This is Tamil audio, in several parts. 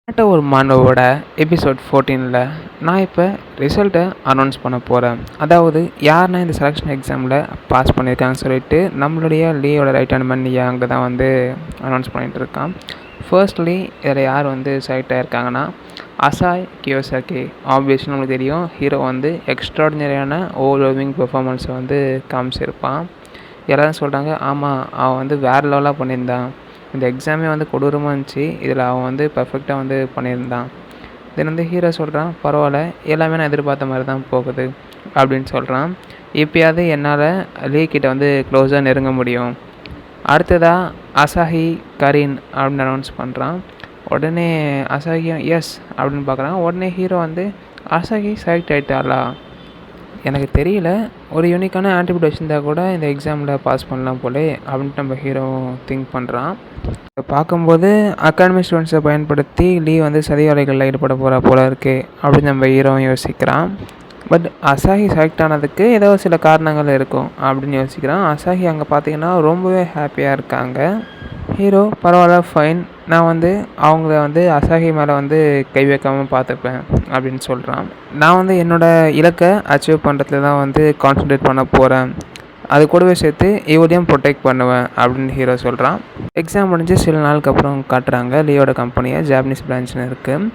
ஒரு மாணவோட எபிசோட் 14ல் நான் இப்போ ரிசல்ட்டை அனௌன்ஸ் பண்ண போகிறேன். அதாவது யாருன்னா இந்த செலெக்ஷன் எக்ஸாமில் பாஸ் பண்ணியிருக்காங்கன்னு சொல்லிட்டு நம்மளுடைய லீயோட ரைட் ஹேண்ட் மேன் அங்கே தான் வந்து அனௌன்ஸ் பண்ணிகிட்டு இருக்கான். ஃபர்ஸ்ட்லி இதில் யார் வந்து செலக்ட் ஆகியிருக்காங்கன்னா அசாய் கியோசாகி. ஆப்வியஸ்லி நம்மளுக்கு தெரியும், ஹீரோ வந்து எக்ஸ்ட்ராடினரியான ஓவர்வெல்மிங் பெர்ஃபார்மன்ஸை வந்து காமிச்சிருப்பான். எல்லோரும் சொல்கிறாங்க, ஆமாம் அவன் வந்து வேறு லெவலாக பண்ணியிருந்தான், இந்த எக்ஸாமே வந்து கொடூரமாக இருந்துச்சு, இதில் அவன் வந்து பர்ஃபெக்டாக வந்து பண்ணியிருந்தான். தென் வந்து ஹீரோ சொல்கிறான், பரவாயில்ல எல்லாமே நான் எதிர்பார்த்த மாதிரி தான் போகுது அப்படின்னு சொல்கிறான். இப்போயாவது என்னால் லீ கிட்ட வந்து க்ளோஸாக நெருங்க முடியும். அடுத்ததாக அசாஹி கரீன் அப்படின்னு அனௌன்ஸ் பண்ணுறான். உடனே அசாஹியும் எஸ் அப்படின்னு பார்க்குறான். உடனே ஹீரோ வந்து அசாஹி செலக்ட் ஆகிட்டாளா, எனக்கு தெரியல, ஒரு யூனிக்கான ஆன்டிபியூட் வச்சுருந்தா கூட இந்த எக்ஸாமில் பாஸ் பண்ணலாம் போலே அப்படின்ட்டு நம்ம ஹீரோ திங்க் பண்ணுறான். பார்க்கும்போது அகாடமி ஸ்டூடெண்ட்ஸை பயன்படுத்தி லீ வந்து சதி வேலைகளில் ஈடுபட போகிற போல இருக்குது அப்படின்னு நம்ம ஹீரோவும் யோசிக்கிறான். பட் அசாஹி செலக்ட் ஆனதுக்கு ஏதோ சில காரணங்கள் இருக்கும் அப்படின்னு யோசிக்கிறான். அசாஹி அங்கே பார்த்தீங்கன்னா ரொம்பவே ஹாப்பியாக இருக்காங்க. ஹீரோ பரவாயில்ல ஃபைன், நான் வந்து அவங்கள வந்து அசாஹி மேலே வந்து கை வைக்காமல் பார்த்துப்பேன் அப்படின்னு சொல்கிறான். நான் வந்து என்னோடய இலக்கை அச்சீவ் பண்ணுறதுல தான் வந்து கான்சன்ட்ரேட் பண்ண போகிறேன், அது கூடவே சேர்த்து இவரையும் ப்ரொடெக்ட் பண்ணுவேன் அப்படின்னு ஹீரோ சொல்கிறான். எக்ஸாம் முடிஞ்சு சில நாளுக்கு அப்புறம் காட்டுறாங்க லீயோட கம்பெனியை, ஜாப்பனீஸ் பிரான்ச்னு இருக்குது.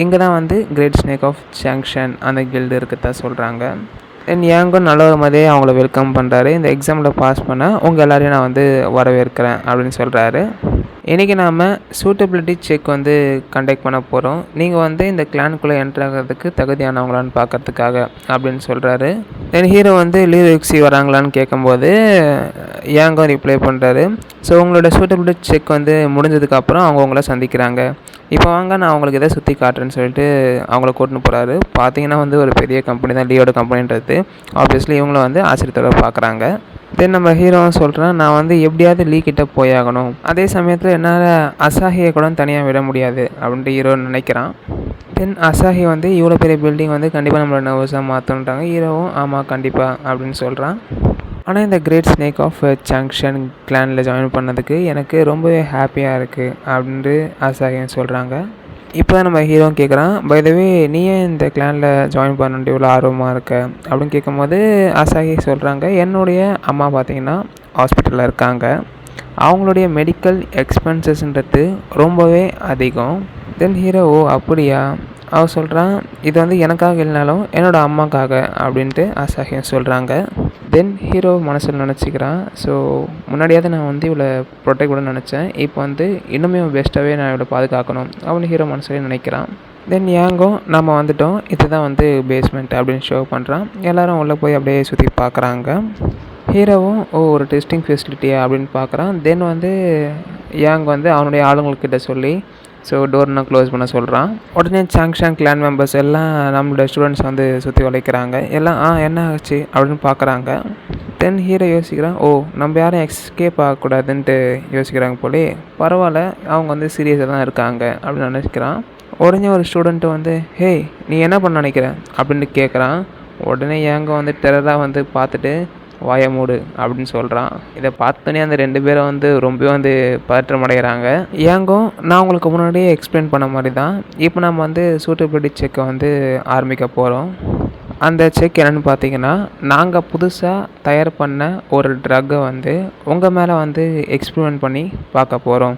இங்கே தான் வந்து கிரேட் ஸ்னேக் ஆஃப் ஜங்ஷன் அந்த கில்டு இருக்குதா சொல்கிறாங்க. தென் யாங்கும் நல்ல ஒரு மாதிரியே அவங்கள வெல்கம் பண்ணுறாரு. இந்த எக்ஸாமில் பாஸ் பண்ண உங்கள் எல்லோரையும் நான் வந்து வரவேற்கிறேன் அப்படின்னு சொல்கிறாரு. இன்றைக்கி நாம் சூட்டபிலிட்டி செக் வந்து கண்டக்ட் பண்ண போகிறோம், நீங்கள் வந்து இந்த கிளானுக்குள்ளே என்ட்ரு ஆகிறதுக்கு தகுதியானவங்களான்னு பார்க்கறதுக்காக அப்படின்னு சொல்கிறாரு. தென் ஹீரோ வந்து லியூஎக்ஸி வராங்களான்னு கேட்கும்போது யாங்கும் ரிப்ளை பண்ணுறாரு. ஸோ உங்களோட சூட்டபிலிட்டி செக் வந்து முடிஞ்சதுக்கப்புறம் அவங்க உங்களை சந்திக்கிறாங்க, இப்போ வாங்க நான் அவங்களுக்கு எதை சுற்றி காட்டுறேன்னு சொல்லிட்டு அவங்கள கூட்டின்னு போகிறாரு. பார்த்தீங்கன்னா வந்து ஒரு பெரிய கம்பெனி தான் லீயோட கம்பெனின்றது. ஆப்வியஸ்லி இவங்களும் வந்து ஆச்சரியத்தோட பார்க்குறாங்க. தென் நம்ம ஹீரோவும் சொல்கிறேன், நான் வந்து எப்படியாவது லீ கிட்ட போயாகணும், அதே சமயத்தில் என்னால் அசாஹியை கூட தனியாக விட முடியாது அப்படின்ட்டு ஹீரோ நினைக்கிறான். தென் அசாஹி வந்து இவ்வளோ பெரிய பில்டிங் வந்து கண்டிப்பாக நம்மளோட நர்வஸாக மாற்றணுன்றாங்க. ஹீரோவும் ஆமாம் கண்டிப்பாக அப்படின்னு சொல்கிறான். ஆனால் இந்த கிரேட் ஸ்னேக் ஆஃப் ஜங்ஷன் கிளானில் ஜாயின் பண்ணதுக்கு எனக்கு ரொம்பவே ஹாப்பியாக இருக்குது அப்படின்ட்டு அசாஹியும் சொல்கிறாங்க. இப்போ தான் நம்ம ஹீரோ கேட்குறான், பை த வே நீ ஏன் இந்த கிளானில் ஜாயின் பண்ணணுன்ட்டு இவ்வளோ ஆர்வமாக இருக்க அப்படின்னு கேட்கும்போது அசாஹி சொல்கிறாங்க, என்னுடைய அம்மா பார்த்திங்கன்னா ஹாஸ்பிட்டலில் இருக்காங்க, அவங்களுடைய மெடிக்கல் எக்ஸ்பென்சஸ்ன்றது ரொம்பவே அதிகம். தென் ஹீரோ ஓ அப்படியா, அவள் சொல்கிறான், இது வந்து எனக்காக இல்லைனாலும் என்னோடய அம்மாக்காக அப்படின்ட்டு அசாஹியும் சொல்கிறாங்க. தென் ஹீரோ மனசில் நினச்சிக்கிறான், ஸோ முன்னாடியாவது நான் வந்து இவளை ப்ரொடெக்ட் பண்ண நினச்சேன், இப்போ வந்து இன்னுமே பெஸ்ட்டாகவே நான் இவளை பாதுகாக்கணும் அப்படின்னு ஹீரோ மனசிலே நினைக்கிறான். தென் யாங்கும் நம்ம வந்துட்டோம், இதுதான் வந்து பேஸ்மெண்ட் அப்படின்னு ஷோ பண்ணுறான். எல்லோரும் உள்ளே போய் அப்படியே சுற்றி பார்க்குறாங்க. ஹீரோவும் ஒரு டெஸ்டிங் ஃபெசிலிட்டியா அப்படின்னு பார்க்குறான். தென் வந்து யாங் வந்து அவனுடைய ஆளுங்கள்கிட்ட சொல்லி ஸோ டோர்னால் க்ளோஸ் பண்ண சொல்கிறான். உடனே சாங்ஷாங் கிளான் மெம்பர்ஸ் எல்லாம் நம்மளோட ஸ்டூடெண்ட்ஸ் வந்து சுற்றி வளைக்கிறாங்க. எல்லாம் என்ன ஆச்சு அப்படின்னு பார்க்குறாங்க. தென் ஹீரோ யோசிக்கிறான், ஓ நம்ம யாரும் எஸ்கேப் ஆகக்கூடாதுன்ட்டு யோசிக்கிறாங்க போலே, பரவாயில்ல அவங்க வந்து சீரியஸாக தான் இருக்காங்க அப்படின்னு நினைக்கிறான். உடனே ஒரு ஸ்டூடெண்ட்டு வந்து ஹே நீ என்ன பண்ண நினைக்கிற அப்படின்னு கேட்குறான். உடனே ஏங்க வந்து டெரராக வந்து பார்த்துட்டு வாய மூடு அப்படின்னு சொல்கிறான். இதை பார்த்தோன்னே அந்த 2 பேரும் வந்து ரொம்ப வந்து பதற்றம் அடைகிறாங்க. ஏங்கும் நான் உங்களுக்கு முன்னாடியே எக்ஸ்பிளைன் பண்ண மாதிரி தான் இப்போ நம்ம வந்து சூட்டபிலிட்டி செக்கை வந்து ஆரம்பிக்க போகிறோம். அந்த செக் என்னென்னு பார்த்தீங்கன்னா, நாங்கள் புதுசாக தயார் பண்ண ஒரு ட்ரக்கை வந்து உங்கள் மேலே வந்து எக்ஸ்பெரிமெண்ட் பண்ணி பார்க்க போகிறோம்.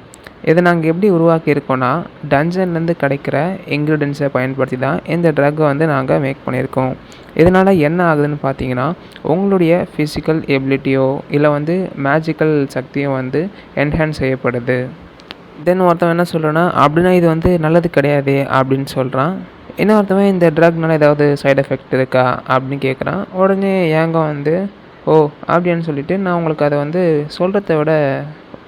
இதை நாங்கள் எப்படி உருவாக்கியிருக்கோன்னா, டஞ்சன்லேருந்து கிடைக்கிற இன்க்ரீடியன்ஸை பயன்படுத்தி தான் இந்த ட்ரக்கை வந்து நாங்கள் மேக் பண்ணியிருக்கோம். இதனால் என்ன ஆகுதுன்னு பார்த்தீங்கன்னா, உங்களுடைய ஃபிசிக்கல் எபிலிட்டியோ இல்லை வந்து மேஜிக்கல் சக்தியோ வந்து என்ஹான்ஸ் செய்யப்படுது. தென் ஒருத்தவன் என்ன சொல்கிறேன்னா, அப்படின்னா இது வந்து நல்லது கிடையாது அப்படின்னு சொல்கிறான். இன்னொருத்தவன் இந்த ட்ரக்னால ஏதாவது சைடு எஃபெக்ட் இருக்கா அப்படின்னு கேட்குறான். உடனே ஏங்க வந்து ஓ அப்படின்னு சொல்லிவிட்டு நான் உங்களுக்கு அதை வந்து சொல்கிறத விட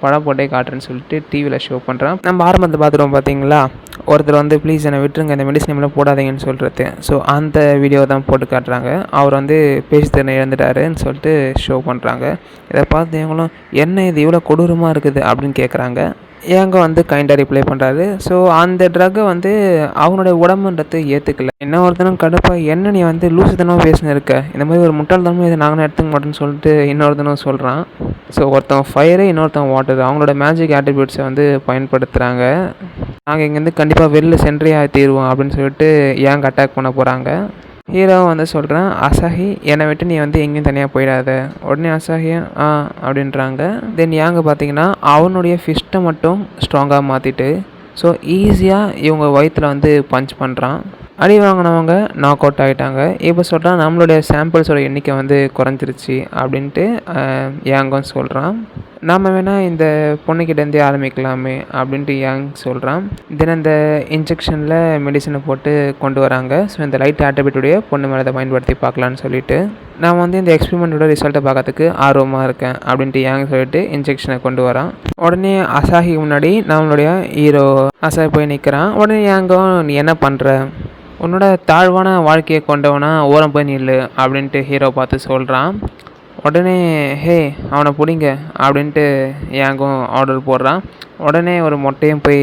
படம் போட்டே காட்டுறேன்னு சொல்லிட்டு டிவியில் ஷோ பண்ணுறான். நம்ம ஆரம்பத்தில் பார்த்துருவோம் பார்த்தீங்களா, ஒருத்தர் வந்து ப்ளீஸ் என்னை விட்டுருங்க, இந்த மெடிசன் எல்லாம் போடாதீங்கன்னு சொல்கிறது. ஸோ அந்த வீடியோ தான் போட்டு காட்டுறாங்க. அவர் வந்து பேச்சு திறனை இழந்துட்டாருன்னு சொல்லிட்டு ஷோ பண்ணுறாங்க. இதை பார்த்து இவங்களும் என்ன இது இவ்வளோ கொடூரமாக இருக்குது அப்படின்னு கேட்குறாங்க. ஏங்க வந்து கைண்டாக ரிப்ளை பண்ணுறாரு. ஸோ அந்த ட்ரக்கை வந்து அவனுடைய உடம்புன்றது ஏற்றுக்கல. என்ன ஒருத்தனும் கடுப்பாக என்ன நீ வந்து லூசுத்தனமாக பேசினு இருக்க, இந்த மாதிரி ஒரு முட்டாள்தனமாக இதை நாங்கள் எடுத்துக்க மாட்டோன்னு சொல்லிட்டு இன்னொருத்தனும் சொல்கிறான். ஸோ ஒருத்தன் ஃபயரு இன்னொருத்தன் வாட்டர் அவங்களோட மேஜிக் ஆட்ரிபியூட்ஸை வந்து பயன்படுத்துகிறாங்க. நாங்கள் இங்கேருந்து கண்டிப்பாக வெளில சென்றே தீருவோம் அப்படின்னு சொல்லிட்டு யாங் அட்டாக் பண்ண போகிறாங்க. ஹீரோவும் வந்து சொல்கிறான், அசாஹி என்னை விட்டு நீ வந்து எங்கேயும் தனியாக போயிடாத. உடனே அசாஹியும் அப்படின்றாங்க. தென் யாங்க பார்த்தீங்கன்னா அவனுடைய ஃபிஸ்ட்டை மட்டும் ஸ்ட்ராங்காக மாற்றிட்டு ஸோ ஈஸியாக இவங்க வயிற்றில் வந்து பஞ்ச் பண்ணுறான். அடி வாங்கினவங்க நாக் அவுட் ஆகிட்டாங்க. இப்போ சொல்கிறான் நம்மளுடைய சாம்பிள்ஸோட எண்ணிக்கை வந்து குறைஞ்சிருச்சு அப்படின்ட்டு யாங்கும் சொல்கிறான். நாம் வேணால் இந்த பொண்ணுக்கிட்டேருந்தே ஆரம்பிக்கலாமே அப்படின்ட்டு யாங் சொல்கிறான். தென் இந்த இன்ஜெக்ஷனில் மெடிசனை போட்டு கொண்டு வராங்க. ஸோ இந்த லைட் ஆட்ரிபியூட்டுடைய பொண்ணு மேலே அதை பயன்படுத்தி பார்க்கலான்னு சொல்லிட்டு நான் வந்து இந்த எக்ஸ்பெரிமெண்ட்டோட ரிசல்ட்டை பார்க்கறதுக்கு ஆர்வமாக இருக்கேன் அப்படின்ட்டு யாங் சொல்லிட்டு இன்ஜெக்ஷனை கொண்டு வரான். உடனே அசாஹி முன்னாடி நம்மளுடைய ஹீரோ அசாஹி போய் நிற்கிறான். உடனே யாங்கும் நீ என்ன பண்ணுற, உன்னோட தாழ்வான வாழ்க்கையை கொண்டவனா ஓரம் போய் நில்லு அப்படின்ட்டு ஹீரோ பார்த்து சொல்கிறான். உடனே ஹே அவனை பிடிங்க அப்படின்ட்டு யாங்கும் ஆர்டர் போடுறான். உடனே ஒரு மொட்டையும் போய்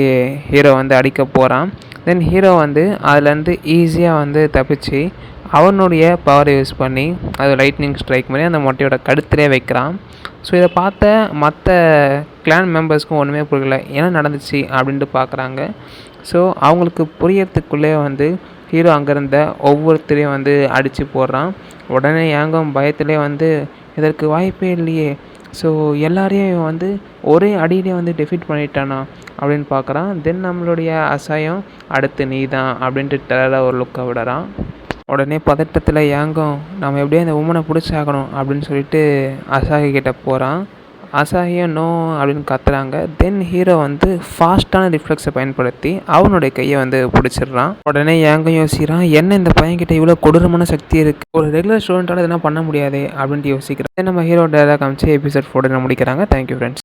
ஹீரோ வந்து அடிக்க போகிறான். தென் ஹீரோ வந்து அதுலேருந்து ஈஸியாக வந்து தப்பிச்சு அவனுடைய பவரை யூஸ் பண்ணி அது லைட்னிங் ஸ்ட்ரைக் மாதிரி அந்த மொட்டையோட கழுத்திலே வைக்கிறான். ஸோ இதை பார்த்த மற்ற கிளான் மெம்பர்ஸ்க்கும் ஒன்றுமே புரியல, என்ன நடந்துச்சு அப்படின்ட்டு பார்க்குறாங்க. ஸோ அவங்களுக்கு புரியறதுக்குள்ளே வந்து ஹீரோ அங்கேருந்த ஒவ்வொருத்தரையும் வந்து அடித்து போடுறான். உடனே யாங்கும் பயத்திலே வந்து இதற்கு வாய்ப்பே இல்லையே, ஸோ எல்லாரையும் வந்து ஒரே அடியிலே வந்து டெஃபீட் பண்ணிட்டானா அப்படின்னு பார்க்குறான். தென் நம்மளுடைய அசாயம் அடுத்து நீ தான் அப்படின்ட்டு டெரராக ஒரு லுக்கை விடுறான். உடனே பதட்டத்தில் யாங்கும் நம்ம எப்படியோ இந்த உமனை பிடிச்சாகணும் அப்படின்னு சொல்லிட்டு அசாஹி கிட்டே போகிறான். அசாஹியும் நோ அப்படின்னு கத்துறாங்க. தென் ஹீரோ வந்து ஃபாஸ்ட்டான ரிஃப்ளெக்ஸை பயன்படுத்தி அவனுடைய கையை வந்து பிடிச்சிடுறான். உடனே யாங்கும் யோசிக்கிறான், என்ன இந்த பையன்கிட்ட இவ்வளோ கொடூரமான சக்தி இருக்குது, ஒரு ரெகுலர் ஸ்டூடெண்ட்டால் இதெல்லாம் பண்ண முடியாது அப்படின்ட்டு யோசிக்கிறான். நம்ம ஹீரோ டேரக்டாக காமிச்சு எபிசோட் 4 முடிக்கிறாங்க. Thank you friends.